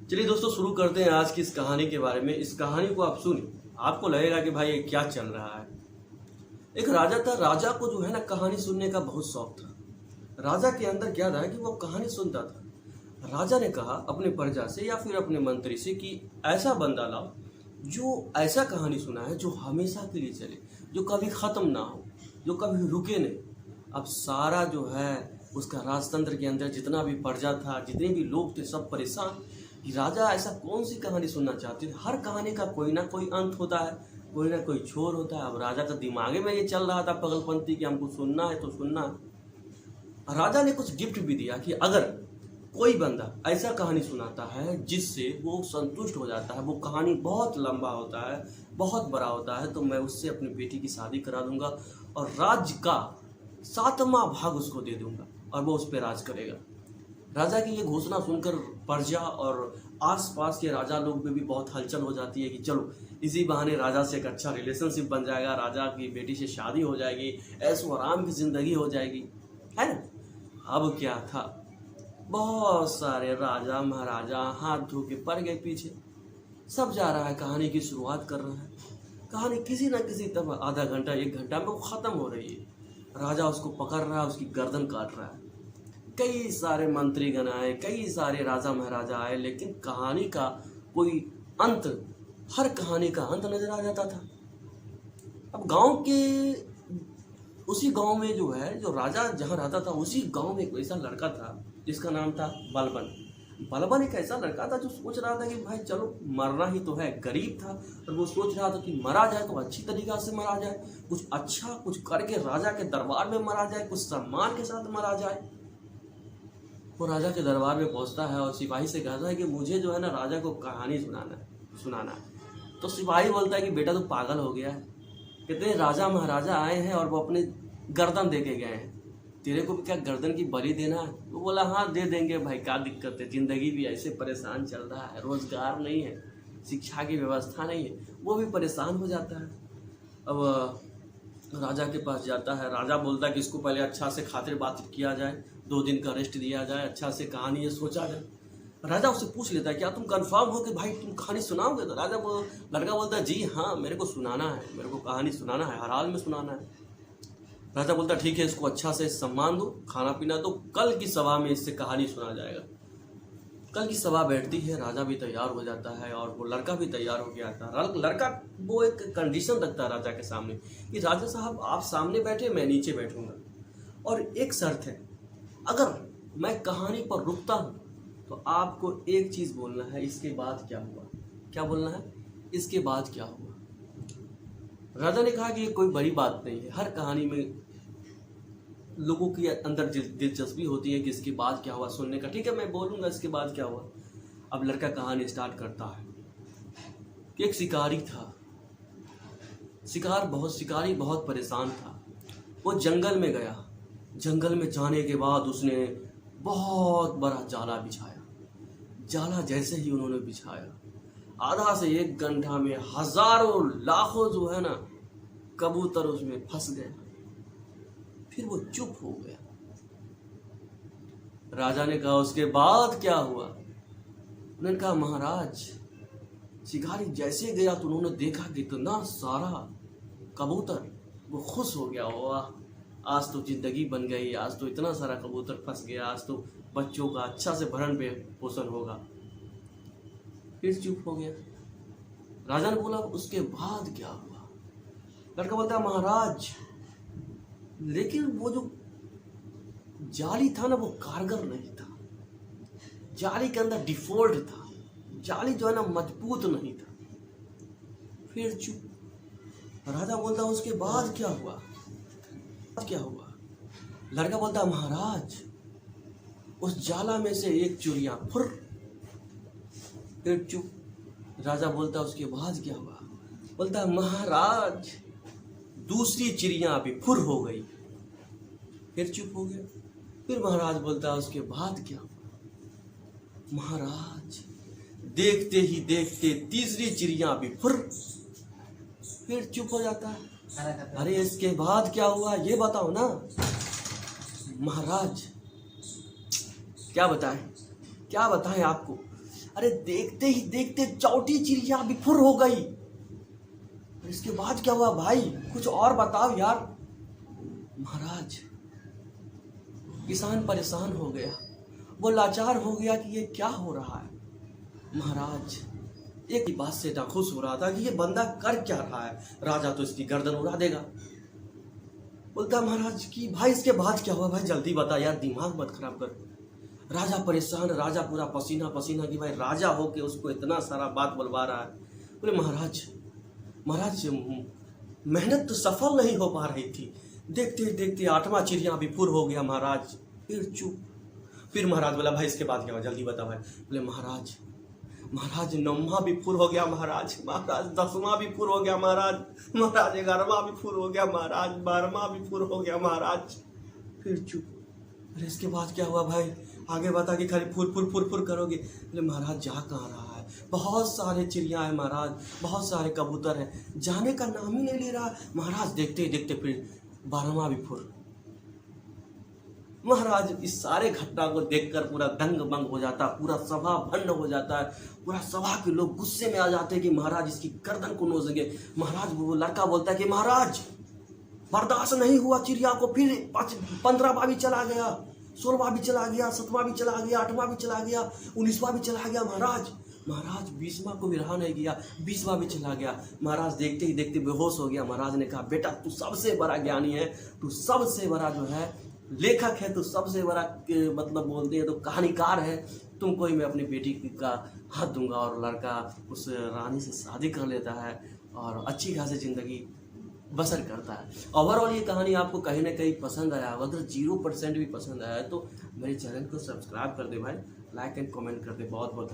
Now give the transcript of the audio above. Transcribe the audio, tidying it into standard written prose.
चलिए दोस्तों, शुरू करते हैं आज की इस कहानी के बारे में। इस कहानी को आप सुनिए, आपको लगेगा कि भाई ये क्या चल रहा है। एक राजा था। राजा को जो है ना कहानी सुनने का बहुत शौक था। राजा के अंदर क्या था कि वो कहानी सुनता था। राजा ने कहा अपने प्रजा से या फिर अपने मंत्री से कि ऐसा बंदा लाओ जो ऐसा कहानी सुना है जो हमेशा के लिए चले, जो कभी ख़त्म ना हो, जो कभी रुके नहीं। अब सारा जो है उसका राजतंत्र के अंदर जितना भी प्रजा था, जितने भी लोग थे, सब परेशान कि राजा ऐसा कौन सी कहानी सुनना चाहते थे। हर कहानी का कोई ना कोई अंत होता है, कोई ना कोई छोर होता है। अब राजा का दिमागे में ये चल रहा था पागलपंती कि हमको सुनना है तो सुनना है। राजा ने कुछ गिफ्ट भी दिया कि अगर कोई बंदा ऐसा कहानी सुनाता है जिससे वो संतुष्ट हो जाता है, वो कहानी बहुत लंबा होता है, बहुत बड़ा होता है, तो मैं उससे अपनी बेटी की शादी करा दूंगा और राज्य का 7वां भाग उसको दे दूंगा और वो उस पर राज करेगा। राजा की ये घोषणा सुनकर प्रजा और आसपास के राजा लोग में भी बहुत हलचल हो जाती है कि चलो इसी बहाने राजा से एक अच्छा रिलेशनशिप बन जाएगा, राजा की बेटी से शादी हो जाएगी, ऐशो आराम की जिंदगी हो जाएगी, है ना। अब क्या था, बहुत सारे राजा महाराजा हाथ धो के पड़ गए पीछे। सब जा रहा है, कहानी की शुरुआत कर रहा है। कहानी किसी न किसी तरह आधा घंटा 1 घंटा में वो ख़त्म हो रही है। राजा उसको पकड़ रहा है, उसकी गर्दन काट रहा है। कई सारे मंत्रीगण आए, कई सारे राजा महाराजा आए, लेकिन कहानी का कोई अंत, हर कहानी का अंत नजर आ जाता था। अब उसी गांव में जो है, जो राजा जहाँ रहता था उसी गांव में एक ऐसा लड़का था जिसका नाम था बलबन। बलबन एक ऐसा लड़का था जो सोच रहा था कि भाई चलो मरना ही तो है। गरीब था और वो सोच रहा था कि मरा जाए तो अच्छी तरीक़ा से मरा जाए, कुछ अच्छा कुछ करके राजा के दरबार में मरा जाए, कुछ सम्मान के साथ मरा जाए। वो राजा के दरबार में पहुंचता है और सिपाही से कहता है कि मुझे जो है ना राजा को कहानी सुनाना है। तो सिपाही बोलता है कि बेटा तू पागल हो गया है, कितने राजा महाराजा आए हैं और वो अपने गर्दन दे के गए हैं, तेरे को भी क्या गर्दन की बलि देना है। वो बोला हाँ दे देंगे भाई, क्या दिक्कत है, ज़िंदगी भी ऐसे परेशान चल रहा है, रोज़गार नहीं है, शिक्षा की व्यवस्था नहीं है। वो भी परेशान हो जाता है। अब राजा के पास जाता है। राजा बोलता है कि इसको पहले अच्छा से खातिर बात किया जाए, 2 दिन का रेस्ट दिया जाए, अच्छा से कहानी ये सोचा जाए। राजा उससे पूछ लेता है क्या तुम कंफर्म हो कि भाई तुम कहानी सुनाओगे। तो लड़का बोलता है जी हाँ, मेरे को सुनाना है, मेरे को कहानी सुनाना है, हर हाल में सुनाना है। राजा बोलता है ठीक है, इसको अच्छा से सम्मान दो, खाना पीना दो, कल की सभा में इससे कहानी सुना जाएगा। कल की सभा बैठती है, राजा भी तैयार हो जाता है और वो लड़का भी तैयार हो गया था। लड़का वो एक कंडीशन रखता है राजा के सामने कि राजा साहब आप सामने बैठे, मैं नीचे बैठूंगा, और एक शर्त है, अगर मैं कहानी पर रुकता हूँ तो आपको एक चीज़ बोलना है, इसके बाद क्या हुआ। क्या बोलना है, इसके बाद क्या हुआ। राजा ने कहा कि ये कोई बड़ी बात नहीं है, हर कहानी में लोगों की अंदर दिलचस्पी होती है कि इसके बाद क्या हुआ सुनने का। ठीक है, मैं बोलूँगा इसके बाद क्या हुआ। अब लड़का कहानी स्टार्ट करता है कि एक शिकारी था। शिकारी बहुत परेशान था। वो जंगल में गया। जंगल में जाने के बाद उसने बहुत बड़ा जाला बिछाया। जाला जैसे ही उन्होंने बिछाया, आधा से 1 घंटा में हजारों लाखों जो है ना कबूतर उसमें फंस गए। फिर वो चुप हो गया। राजा ने कहा उसके बाद क्या हुआ। उन्होंने कहा महाराज, शिकारी जैसे गया तो उन्होंने देखा कि इतना सारा कबूतर, वो खुश हो गया, वाह आज तो जिंदगी बन गई, आज तो इतना सारा कबूतर फंस गया, आज तो बच्चों का अच्छा से भरण पोषण होगा। फिर चुप हो गया। राजा ने बोला उसके बाद क्या हुआ। लड़का बोलता महाराज, लेकिन वो जो जाली था ना वो कारगर नहीं था, जाली के अंदर डिफॉल्ट था, जाली जो है ना मजबूत नहीं था। फिर चुप। राजा बोलता उसके बाद क्या हुआ। लड़का बोलता महाराज, उस जाला में से एक चिड़िया फुर। फिर चुप। राजा बोलता उसके बाद क्या हुआ। बोलता महाराज, दूसरी चिड़िया भी फुर हो गई। फिर चुप हो गया। फिर महाराज बोलता उसके बाद क्या हुआ। महाराज, देखते ही देखते तीसरी चिड़िया भी फुर। फिर चुप हो जाता है। अरे इसके बाद क्या हुआ ये बताओ ना। महाराज क्या बताएं आपको। अरे देखते ही देखते चौटी चिड़िया बिफुर हो गई। इसके बाद क्या हुआ भाई, कुछ और बताओ यार। महाराज किसान परेशान हो गया, वो लाचार हो गया कि ये क्या हो रहा है। महाराज एक ही बात से नाखुश हो रहा था कि ये बंदा कर क्या रहा है, राजा तो इसकी गर्दन उड़ा देगा। बोलता महाराज कि भाई इसके बाद क्या हुआ, भाई जल्दी बता यार, दिमाग मत खराब कर। राजा परेशान, राजा पूरा पसीना पसीना कि भाई राजा हो के उसको इतना सारा बात बोलवा रहा है। बोले महाराज मेहनत तो सफल नहीं हो पा रही थी, देखते देखते 8वां चिड़िया बिफुर हो गया। महाराज फिर चुप। फिर महाराज बोला भाई इसके बाद क्या हुआ, जल्दी बता भाई। बोले महाराज 9वां बिफुर हो गया महाराज 10वां बिफुर हो गया महाराज 11वां बिफुर हो गया महाराज 12वां बिफुर हो गया महाराज। फिर चुप। अरे इसके बाद क्या हुआ भाई, आगे बता कि खाली फुर फुर फुर फुर करोगे। बोले महाराज जा कहाँ रहा है, बहुत सारे चिड़िया है महाराज, बहुत सारे कबूतर है, जाने का नाम ही नहीं ले रहा। महाराज देखते ही देखते फिर 12वां बिफुर। महाराज इस सारे घटना को देखकर पूरा दंग बंग हो जाता, पूरा सभा भंड हो जाता है, पूरा सभा के लोग गुस्से में आ जाते हैं कि महाराज इसकी गर्दन को नोचेंगे। महाराज वो लड़का बोलता है कि महाराज बर्दाश्त नहीं हुआ चिड़िया को, फिर 15वां भी चला गया, 16वां भी चला गया, 7वां भी चला गया, 8वां भी चला गया, 19वां भी चला गया। महाराज 20वां को भी रहा नहीं गया, 20वां भी चला गया। महाराज देखते ही देखते बेहोश हो गया। महाराज ने कहा बेटा तू सबसे बड़ा ज्ञानी है, तू सबसे बड़ा जो है लेखक है, तो सबसे बड़ा मतलब बोलते हैं तो कहानीकार है, तुमको ही मैं अपनी बेटी का हाथ दूंगा। और लड़का उस रानी से शादी कर लेता है और अच्छी खासी जिंदगी बसर करता है। ओवरऑल ये कहानी आपको कहीं ना कहीं पसंद आया, अगर 0% भी पसंद आया तो मेरे चैनल को सब्सक्राइब कर दे भाई, लाइक एंड कमेंट कर दे। बहुत बहुत